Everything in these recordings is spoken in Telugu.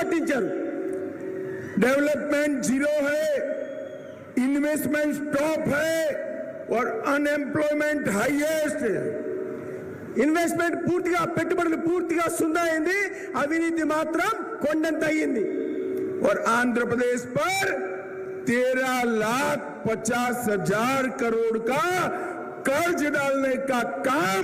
పట్టించారు. डेवलपमेंट जीरो है, इन्वेस्टमेंट टॉप है और अनएम्प्लॉयमेंट हाईएस्ट है. ఇన్వెస్ట్మెంట్ పూర్తిగా పెట్టుబడులు పూర్తిగా సున్నా అయింది, అవినీతి మాత్రం కొండంత అయ్యింది. और आंध्र प्रदेश पर 13,50,000 करोड़ का कर्ज डालने का काम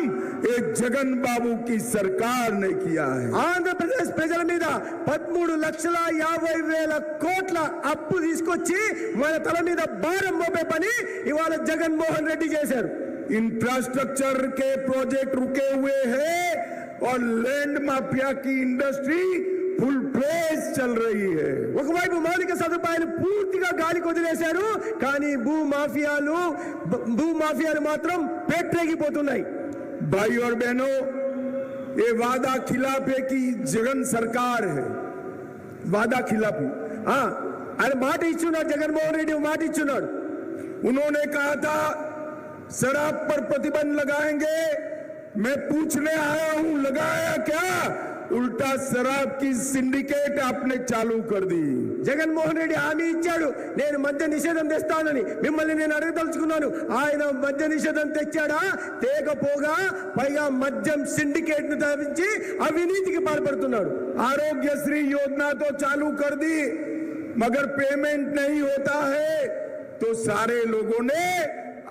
एक जगन बाबू की सरकार ने किया है. ఆంధ్రప్రదేశ్ ప్రజల మీద 13,50,000 కోట్ల అప్పు తీసుకొచ్చి వాళ్ళ తల మీద భారం మోపే పని ఇవాళ జగన్మోహన్ రెడ్డి చేశారు. इंफ्रास्ट्रक्चर के प्रोजेक्ट रुके हुए हैं और लैंड माफिया की इंडस्ट्री फुल फ्लेज चल रही है. ఒకవైపు మౌలిక సదుపాయాలు పూర్తిగా గాలి కొదిలేశారు, కానీ భూమాఫియాలు మాత్రం పేట్రేగిపోతున్నాయి. भाई और बहनों, ये वादा खिलाफे की जगन सरकार है. वादा खिलाफी. ఆయన మాట ఇచ్చున్నాడు, జగన్మోహన్ రెడ్డి మాట ఇచ్చున్నాడు. उन्होंने कहा था शराब पर प्रतिबंध लगाएंगे. मैं पूछने आया हूं, लगाया क्या? उल्टा शराब की सिंडिकेट आपने चालू कर दी. జగన్మోహన్ రెడ్డి హామీ ఇచ్చాడు, నేను మద్య నిషేధం తెస్తానని. మిమ్మల్ని నేను అడగదలుచుకున్నాను, ఆయన మద్య నిషేధం తెచ్చాడా? తేకపోగా పైగా మద్యం సిండికేట్ ను స్థాపించి అవినీతికి పాల్పడుతున్నాడు. आरोग्यश्री योजना तो चालू कर दी, मगर पेमेंट नहीं होता है तो सारे लोगों ने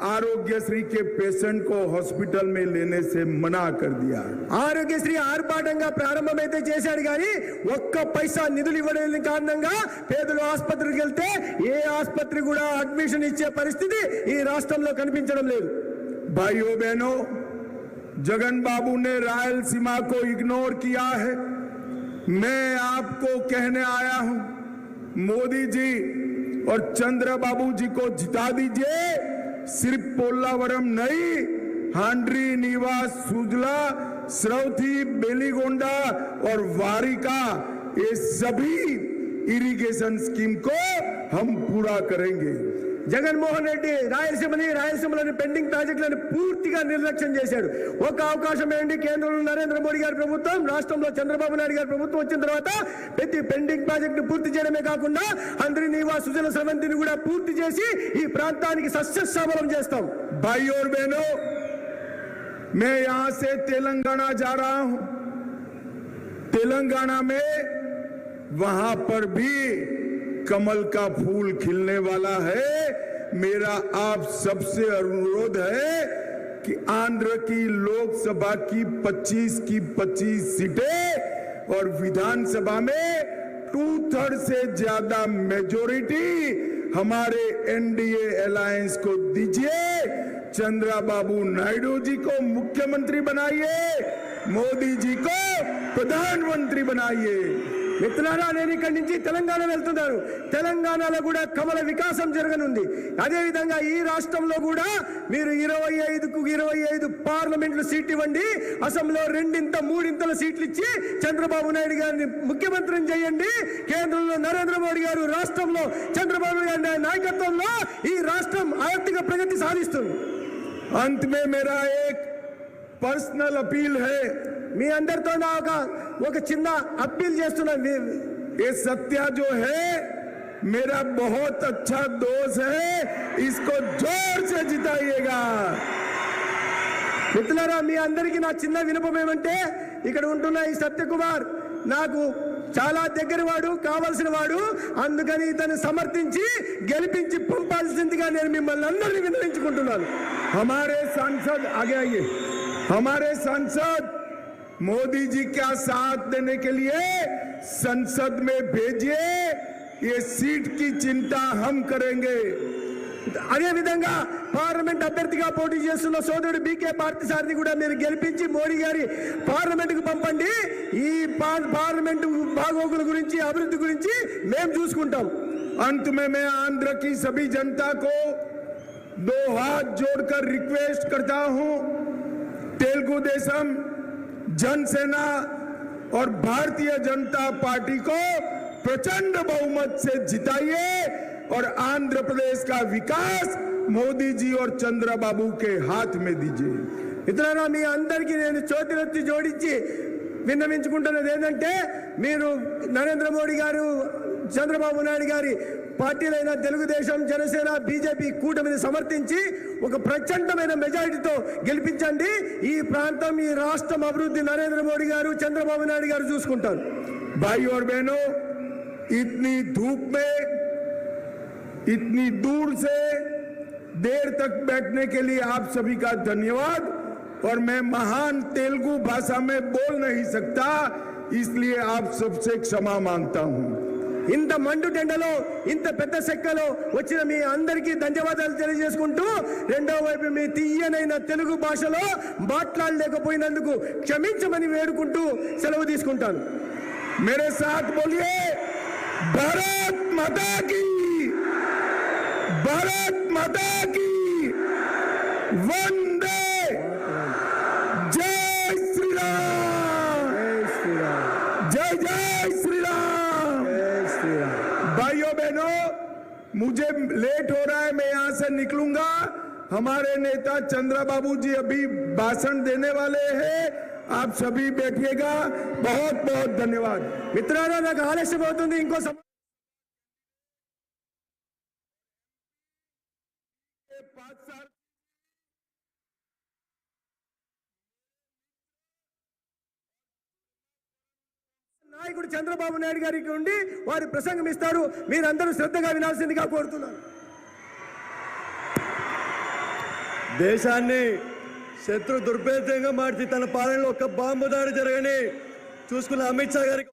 आरोग्यश्री के पेशेंट को हॉस्पिटल में लेने से मना कर दिया. ఆరోగ్యశ్రీ ఆర్భాటంగా ప్రారంభమైతే చేశాడు, కానీ ఒక్క పైసా నిధులు ఇవ్వలేని కారణంగా పేదలు ఆసుపత్రికి వెళ్తే ఏ ఆసుపత్రి కూడా అడ్మిషన్ ఇచ్చే పరిస్థితి ఈ రాష్ట్రంలో కనిపించడం లేదు. भाइयों बहनों, जगन बाबू ने रायलसीमा को इग्नोर किया है. मैं आपको कहने आया हूं, मोदी जी और चंद्रबाबू जी को जिता दीजिए. सिर्फ पोल्लावरम नहीं, हांड्री, नीवास, सुजला, श्रवथी, बेलीगोंडा और वारिका, ये सभी इरिगेशन स्कीम को हम पूरा करेंगे. జగన్మోహన్ రెడ్డి రాయలసీమలోని పెండింగ్ ప్రాజెక్టులను పూర్తిగా నిర్లక్ష్యం చేశాడు. ఒక అవకాశం ఏంటి, కేంద్రంలో నరేంద్ర మోడీ గారి ప్రభుత్వం, రాష్ట్రంలో చంద్రబాబు నాయుడు గారి ప్రభుత్వం వచ్చిన తర్వాత ప్రతి పెండింగ్ ప్రాజెక్టు పూర్తి చేయడమే కాకుండా హంద్రీ, నీవాస్, సుజల, స్రవంతిని కూడా పూర్తి చేసి ఈ ప్రాంతానికి సస్యశ్యామలం చేస్తాం. भाई और बहनों, मैं यहां से तेलंगाना जा रहा हूं. तेलंगाना में वहां पर भी कमल का फूल खिलने वाला है. मेरा आप सबसे अनुरोध है कि आंध्र की लोकसभा की 25 सीटें और विधानसभा में 2/3 से ज्यादा मेजोरिटी हमारे एनडीए अलायंस को दीजिए. चंद्रबाबू नायडू जी को मुख्यमंत्री बनाइए, मोदी जी को प्रधानमंत्री बनाइए. మిత్రులారా, నేను ఇక్కడి నుంచి తెలంగాణ వెళ్తున్నాను. తెలంగాణలో కూడా కమల వికాసం జరగనుంది. అదేవిధంగా ఈ రాష్ట్రంలో కూడా మీరు 25కు 25 పార్లమెంట్లు సీట్లు ఇవ్వండి, అసెంబ్లీలో 2-3 సీట్లు ఇచ్చి చంద్రబాబు నాయుడు గారిని ముఖ్యమంత్రిని చేయండి. కేంద్రంలో నరేంద్ర మోడీ గారు, రాష్ట్రంలో చంద్రబాబు నాయుడు నాయకత్వంలో ఈ రాష్ట్రం ఆర్థిక ప్రగతి సాధిస్తుంది. अंत में मेरा एक पर्सनल अपील है. మీ అందరితో నా ఒక చిన్న అప్పీల్ చేస్తున్నాను. ये सत्य जो है मेरा बहुत अच्छा दोस्त है, इसको जोर से जिताइएगा. మిత్రులారా, మీ అందరికీ నా చిన్న వినపం ఏమంటే, ఇక్కడ ఉంటున్న ఈ సత్యకుమార్ నాకు చాలా దగ్గర వాడు, కావాల్సిన వాడు. అందుకని ఇతను సమర్థించి గెలిపించి పంపాల్సిందిగా నేను మిమ్మల్ని అందరినీ విన్నవించుకుంటున్నాను. हमारे सांसद आगे आइए. हमारे सांसद मोदी जी का साथ देने के लिए संसद में भेजिए. ये सीट की चिंता हम करेंगे. అదే విధంగా పార్లమెంట్ అభ్యర్థిగా పోటీ చేస్తున్న సోదరుడు బీకే పార్థసారథి కూడా మీరు గెలిపించి మోడీ గారి పార్లమెంటుకు పంపండి. ఈ పార్లమెంటు బాగోగుల గురించి, అభివృద్ధి గురించి మేము చూసుకుంటాం. अंत में मैं आंध्र की सभी जनता को 2 हाथ जोड़कर रिक्वेस्ट करता हूं, तेलुगु देशम, जनसेना और भारतीय जनता पार्टी को प्रचंड बहुमत से जिताइए और आंध्र प्रदेश का विकास मोदी जी और चंद्रबाबू के हाथ में दीजिए. మిత్రులారా, మీ అందరికీ నేను చేతులెత్తి జోడించి విన్నవించుకుంటున్నది ఏంటంటే మీరు నరేంద్ర మోడీ గారు చంద్రబాబు నాయుడు గారి పార్టీలైన తెలుగుదేశం జనసేన బీజేపీ కూటమిని సమర్థించి ఒక ప్రచండమైన మెజారిటీతో గెలిపించండి. ఈ ప్రాంతం ఈ రాష్ట్రం అభివృద్ధి నరేంద్ర మోడీ గారు చంద్రబాబు నాయుడు గారు చూసుకుంటారు. भाई और बहनों, इतनी धूप में इतनी दूर से देर तक बैठने के लिए आप सभी का धन्यवाद। और मैं महान तेलुगु भाषा में बोल नहीं सकता, इसलिए आप सबसे क्षमा मांगता हूं। ఇంత మండు టెండలో ఇంత పెద్ద సెక్కలో వచ్చిన మీ అందరికీ ధన్యవాదాలు తెలియజేసుకుంటూ రెండో వైపు మీ తీయనైన తెలుగు భాషలో మాట్లాడలేకపోయినందుకు క్షమించమని వేడుకుంటూ సెలవు తీసుకుంటాను. मेरे साथ बोलिए भारत माता की, भारत माता की, वंदे, जय श्री राम, जय जय श्री राम। भाइयों बहनों, मुझे लेट हो रहा है, मैं यहां से निकलूंगा। हमारे नेता चंद्रा बाबू जी अभी भाषण देने वाले हैं, आप सभी बैठिएगा। बहुत बहुत धन्यवाद। మిత్రులారా నాకు ఆలస్యం అవుతుంది. ఇంకో 5 साल నాయకుడు చంద్రబాబు నాయుడు గారికి ఉండి వారి ప్రసంగం ఇస్తారు. మీరందరూ శ్రద్ధగా వినాల్సిందిగా కోరుతున్నాను. దేశాన్ని శత్రు దుర్భేద్యంగా మార్చి తన పాలనలో ఒక బాంబు దాడి జరగని చూసుకున్న అమిత్ షా గారికి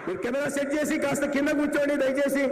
మీరు కెమెరా సెట్ చేసి కాస్త కింద కూర్చోండి దయచేసి.